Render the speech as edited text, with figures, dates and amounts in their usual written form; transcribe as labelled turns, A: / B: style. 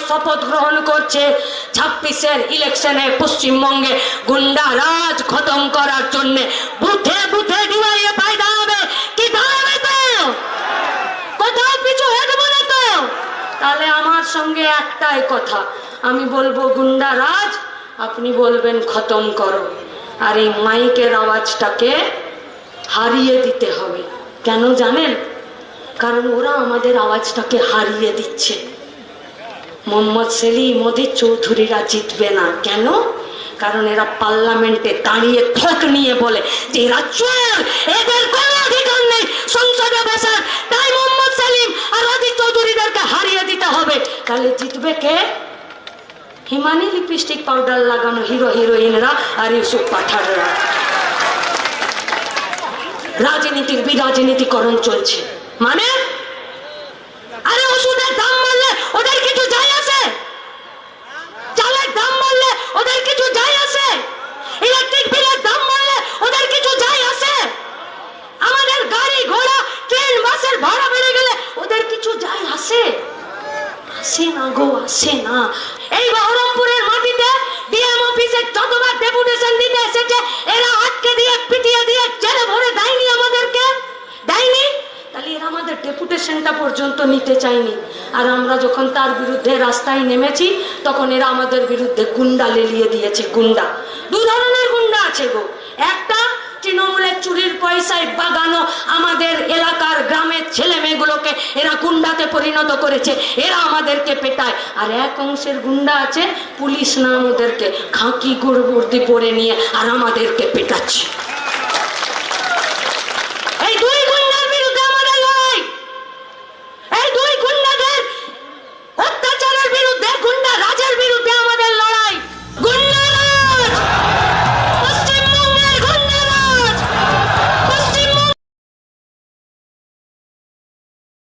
A: শপথ গ্রহণ করছে 26-এর ইলেকশনে পশ্চিমবঙ্গে গুন্ডা রাজ খতম করার জন্য বুথে বুথে ডিওয়াইএফআই দাঁড়াবে কি দাঁড়াবে তো? কোথাও পিছু হটবো না তো? তাহলে আমার সঙ্গে একটাই কথা, আমি বলবো গুন্ডা রাজ, আপনি বলবেন খতম করো। আর এই মাইকের আওয়াজটাকে হারিয়ে দিতে হবে। কেন জানেন? কারণ ওরা আমাদের আওয়াজটাকে হারিয়ে দিচ্ছে। মোহাম্মদ সেলিম মোদী চৌধুরীরা জিতবে না। কেন? কারণ এরা পার্লামেন্টে দাঁড়িয়ে ঠোঁট নিয়ে বলে যে এরা চোর, এদের কোনো অধিকার নেই সংসদে বসার, তাই মোহাম্মদ সেলিম আর অধীর চৌধুরীদেরকে হারিয়ে দিতে হবে। তাহলে জিতবে কে? হিমানি লিপস্টিক পাউডার লাগানো হিরো হিরোইনরা আর ইউসুফ পাঠানরা। রাজনীতির বিরাজনীতিকরণ চলছে। মানে আরে ওষুধের দাম বাড়লে ওদের কিছু যায় আসে? চালের দাম বাড়লে ওদের কিছু যায় আসে? ইলেকট্রিক বিলের দাম বাড়লে ওদের কিছু যায় আসে? আমাদের গাড়ি ঘোড়া ট্রেন বাসের ভাড়া বেড়ে গেলে ওদের কিছু যায় আসে? আসে না গো, আসে না। এই বহরমপুরের মাটিতে ডিএম অফিসে যতবার ডেপুটেশন দিতে এসেছে এরা আটকে দিয়ে পিটিয়ে দিয়ে জেলে ভরে দেয়নি, আমাদেরকে দেয়নি। তাহলে এরা আমাদের ডেপুটেশনটা পর্যন্ত নিতে চায়নি। আর আমরা যখন তার বিরুদ্ধে রাস্তায় নেমেছি তখন এরা আমাদের বিরুদ্ধে গুন্ডা লেলিয়ে দিয়েছে। গুন্ডা, দু ধরনের গুন্ডা আছে গো। একটা তৃণমূলের চুরির পয়সায় বাগানো আমাদের এলাকার গ্রামের ছেলে মেয়েগুলোকে এরা গুন্ডাতে পরিণত করেছে, এরা আমাদেরকে পেটায়। আর এক অংশের গুন্ডা আছে পুলিশ নাম ওদেরকে, খাঁকি গুড়বুর্দি পরে নিয়ে আর আমাদেরকে পেটাচ্ছে।